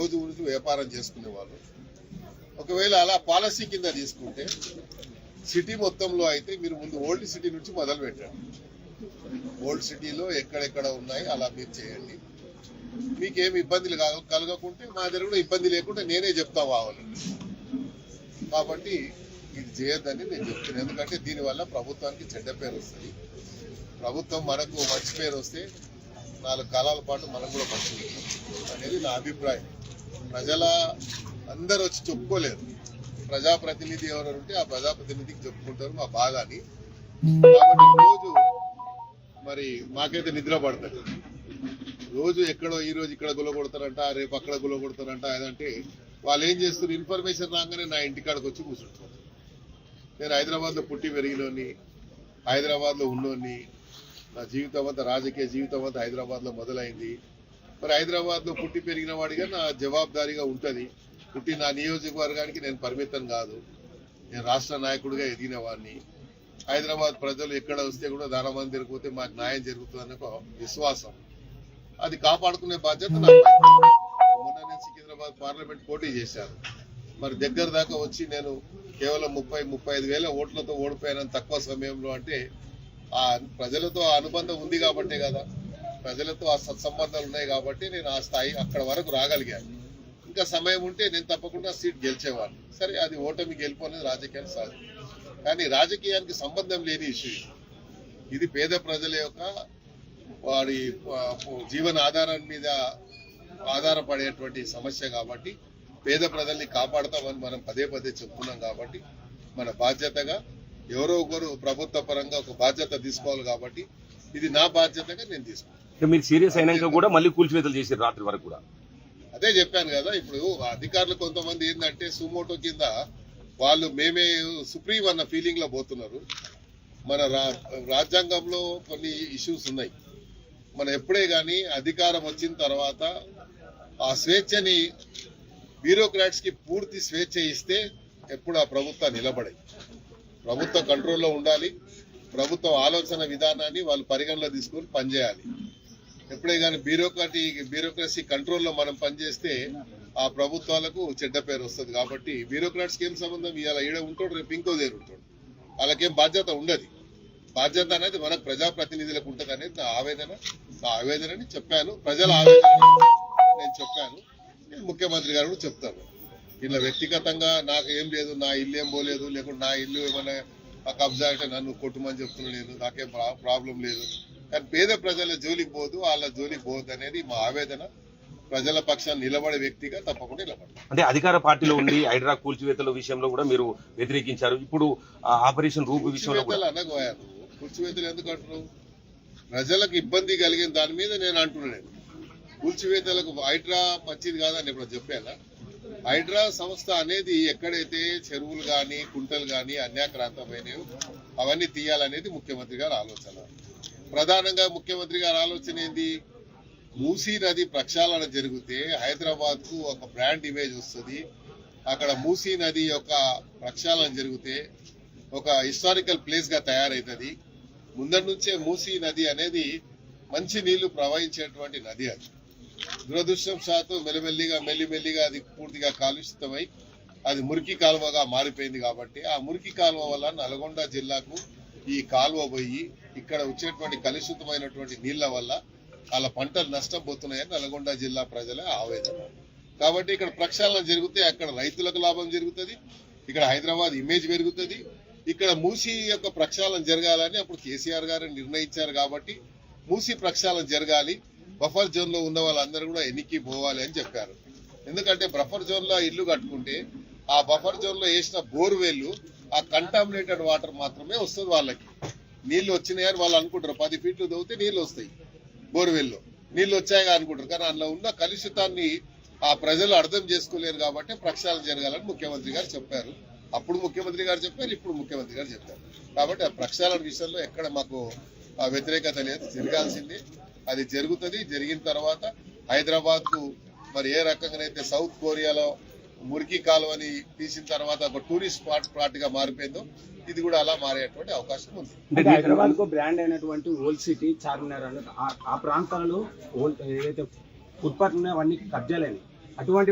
రోజు వ్యాపారం చేసుకునే వాళ్ళు. ఒకవేళ అలా పాలసీ కింద తీసుకుంటే సిటీ మొత్తంలో అయితే మీరు ముందు ఓల్డ్ సిటీ నుంచి మొదలు పెట్టండి. ఓల్డ్ సిటీలో ఎక్కడెక్కడ ఉన్నాయి అలా మీరు చేయండి. మీకేమి ఇబ్బందులు కలగకుంటే మా దగ్గర కూడా ఇబ్బంది లేకుండా నేనే చెప్తా కావాలండి. కాబట్టి ఇది చేయొద్దని నేను చెప్తున్నాను. ఎందుకంటే దీనివల్ల ప్రభుత్వానికి చెడ్డ పేరు వస్తుంది. ప్రభుత్వం మనకు మంచి పేరు వస్తే 4 కాలాల పాటు మనకు కూడా మంచి అనేది నా అభిప్రాయం. ప్రజల అందరూ వచ్చి చెప్పుకోలేరు. ప్రజాప్రతినిధి ఎవరు ఉంటే ఆ ప్రజాప్రతినిధికి చెప్పుకుంటారు మా బాధ అని. కాబట్టి రోజు మరి మాకైతే నిద్ర పడుతుంది. రోజు ఎక్కడో ఈ రోజు ఇక్కడ గులగొడతారంట, రేపు అక్కడ గులగొడతారంట. అదంటే వాళ్ళు ఏం చేస్తారు, ఇన్ఫర్మేషన్ రాగానే నా ఇంటికాడికి వచ్చి కూర్చుంటారు. నేను హైదరాబాద్లో పుట్టి పెరిగినోని, హైదరాబాద్లో ఉన్నోని, నా జీవితం అంతా రాజకీయ జీవితం అంతా హైదరాబాద్లో మొదలైంది. మరి హైదరాబాద్లో పుట్టి పెరిగిన వాడిగా నా జవాబుదారీగా ఉంటుంది. పుట్టి నా నియోజకవర్గానికి నేను పరిమితం కాదు. నేను రాష్ట్ర నాయకుడిగా ఎదిగిన వాడిని. హైదరాబాద్ ప్రజలు ఎక్కడ వస్తే కూడా ధనమంది జరిగిపోతే మాకు న్యాయం జరుగుతుందనే ఒక విశ్వాసం, అది కాపాడుకునే బాధ్యత నాకు. మొన్న నేను సికింద్రాబాద్ పార్లమెంట్ పోటీ చేశాను. మరి దగ్గర దాకా వచ్చి నేను కేవలం 30-35 వేల ఓట్లతో ఓడిపోయాను తక్కువ సమయంలో. అంటే ఆ ప్రజలతో ఆ అనుబంధం ఉంది కాబట్టే కదా, ప్రజలతో ఆ సత్సంబంధాలు ఉన్నాయి కాబట్టి నేను ఆ స్థాయి అక్కడ వరకు రాగలిగాను. ఇంకా సమయం ఉంటే నేను తప్పకుండా సీట్ గెలిచేవాడిని. సరే, అది ఓటమి గెలుపు అనేది రాజకీయానికి సాధ్యం, కానీ రాజకీయానికి సంబంధం లేని ఇష్యూ ఇది. పేద ప్రజల యొక్క వారి జీవన ఆధారం మీద ఆధారపడేటువంటి సమస్య కాబట్టి పేద ప్రజల్ని కాపాడతామని మనం పదే చెప్తున్నాం. కాబట్టి మన బాధ్యతగా ఎవరో ఒకరు ప్రభుత్వ పరంగా ఒక బాధ్యత తీసుకోవాలి. కాబట్టి ఇది నా బాధ్యతగా నేను తీసుకుంటాను. మీరు సీరియస్ అయినాక కూడా మళ్ళీ కూల్చివేతలు చేశారు రాత్రి వరకు కూడా. అదే చెప్పాను కదా. ఇప్పుడు అధికారులు కొంతమంది ఏంటంటే సుమోటో కింద వాళ్ళు మేమే సుప్రీం అన్న ఫీలింగ్ లో పోతున్నారు. మన రాజ్యాంగంలో కొన్ని ఇష్యూస్ ఉన్నాయి. మనం ఎప్పుడే కానీ అధికారం వచ్చిన తర్వాత ఆ స్వేచ్ఛని బ్యూరోక్రాట్స్ కి పూర్తి స్వేచ్ఛ ఇస్తే ఎప్పుడు ఆ ప్రభుత్వం నిలబడే. ప్రభుత్వ కంట్రోల్లో ఉండాలి. ప్రభుత్వ ఆలోచన విధానాన్ని వాళ్ళు పరిగణలో తీసుకొని పనిచేయాలి. ఎప్పుడే కానీ బ్యూరోక్రసీ కంట్రోల్లో మనం పనిచేస్తే ఆ ప్రభుత్వాలకు చెడ్డ పేరు వస్తుంది. కాబట్టి బ్యూరోక్రాట్స్కి ఏం సంబంధం, ఇవాళ ఈడ ఉంటాడు రేపు ఇంకో దగ్గర ఉంటాడు, వాళ్ళకేం బాధ్యత ఉండదు. బాధ్యత అనేది మనకు ప్రజాప్రతినిధులకు ఉంటుంది అనేది నా ఆవేదనని చెప్పాను. ప్రజల ఆవేదన నేను చెప్పాను. నేను ముఖ్యమంత్రి గారు కూడా చెప్తాను. ఇలా వ్యక్తిగతంగా నాకు ఏం లేదు, నా ఇల్లు ఏం పోలేదు, లేకుంటే నా ఇల్లు ఏమైనా కబ్జా అంటే నన్ను కొట్టుమని చెప్తున్నాను, నాకేం ప్రాబ్లం లేదు. కానీ పేద ప్రజల జోలికి పోదు, వాళ్ళ జోలికి పోదు అనేది మా ఆవేదన. ప్రజల పక్షాన్ని నిలబడే వ్యక్తిగా తప్పకుండా నిలబడతారు. అంటే అధికార పార్టీలో ఉండి హైడ్రా కూల్చివేతల విషయంలో కూడా మీరు వ్యతిరేకించారు. ఇప్పుడు ఆపరేషన్ రూపు విషయంలో అనగోయారు. కూల్చివేతలు ఎందుకు అంటున్నావు? ప్రజలకు ఇబ్బంది కలిగిన దాని మీద నేను అంటున్నాను. కూల్చివేతలకు హైడ్రా మంచిది కాదని ఇప్పుడు చెప్పానా? హైడ్రా సంస్థ అనేది ఎక్కడైతే చెరువులు కానీ కుంటలు కానీ అన్యాక్రాంతమైనవి అవన్నీ తీయాలనేది ముఖ్యమంత్రి గారి ఆలోచన. ప్రధానంగా ముఖ్యమంత్రి గారి ఆలోచన ఏంది? మూసీ నది ప్రక్షాళన జరిగితే హైదరాబాద్ కు ఒక బ్రాండ్ ఇమేజ్ వస్తుంది. అక్కడ మూసీ నది యొక్క ప్రక్షాళన జరిగితే ఒక హిస్టారికల్ ప్లేస్ గా తయారవుతుంది. ముందరి నుంచే మూసీ నది అనేది మంచి నీళ్లు ప్రవహించేటువంటి నది. అది దురదృష్టవశాత్తు మెల్లిమెల్లిగా అది పూర్తిగా కాలుషితమై అది మురికి కాలువగా మారిపోయింది. కాబట్టి ఆ మురికి కాలువ వల్ల నల్గొండ జిల్లాకు ఈ కాలువ పోయి ఇక్కడ వచ్చేటువంటి కలుషితమైనటువంటి నీళ్ల వల్ల వాళ్ళ పంటలు నష్టపోతున్నాయని నల్గొండ జిల్లా ప్రజల ఆవేదన. కాబట్టి ఇక్కడ ప్రక్షాళన జరిగితే అక్కడ రైతులకు లాభం జరుగుతుంది, ఇక్కడ హైదరాబాద్ ఇమేజ్ పెరుగుతుంది. ఇక్కడ మూసీ యొక్క ప్రక్షాళన జరగాలని అప్పుడు కేసీఆర్ గారు నిర్ణయించారు. కాబట్టి మూసీ ప్రక్షాళన జరగాలి, బఫర్ జోన్ లో ఉన్న వాళ్ళందరూ కూడా ఎన్నికి పోవాలి అని చెప్పారు. ఎందుకంటే బఫర్ జోన్ లో ఇల్లు కట్టుకుంటే ఆ బఫర్ జోన్ లో వేసిన బోర్వెల్ ఆ కంటామినేటెడ్ వాటర్ మాత్రమే వస్తుంది. వాళ్ళకి నీళ్లు వచ్చినాయని వాళ్ళు అనుకుంటారు. 10 ఫీట్లు తవ్వితే నీళ్లు వస్తాయి, బోర్వెల్లో నీళ్లు వచ్చాయిగా అనుకుంటారు. కానీ అందులో ఉన్న కలుషితాన్ని ఆ ప్రజలు అర్థం చేసుకోలేరు. కాబట్టి ప్రక్షాళన జరగాలని ముఖ్యమంత్రి గారు చెప్పారు. అప్పుడు ముఖ్యమంత్రి గారు చెప్పారు, ఇప్పుడు ముఖ్యమంత్రి గారు చెప్పారు. కాబట్టి ఆ ప్రక్షాళన విషయంలో ఎక్కడ మాకు వ్యతిరేకత లేదు, జరగాల్సింది అది జరుగుతుంది. జరిగిన తర్వాత హైదరాబాద్ కు మరి ఏ రకంగానైతే సౌత్ కొరియాలో మురికి కాలువని తీసిన తర్వాత ఒక టూరిస్ట్ స్పాట్ గా మారిపోయిందో ఇది కూడా అలా మారేటువంటి అవకాశం ఉంది. హైదరాబాద్ కు బ్రాండ్ అయినటువంటి ఓల్డ్ సిటీ, చార్మినార్ ఆ ప్రాంతాలలో ఏదైతే ఫుట్పాత్ ఉన్నాయో అవన్నీ కబ్జాలేని అటువంటి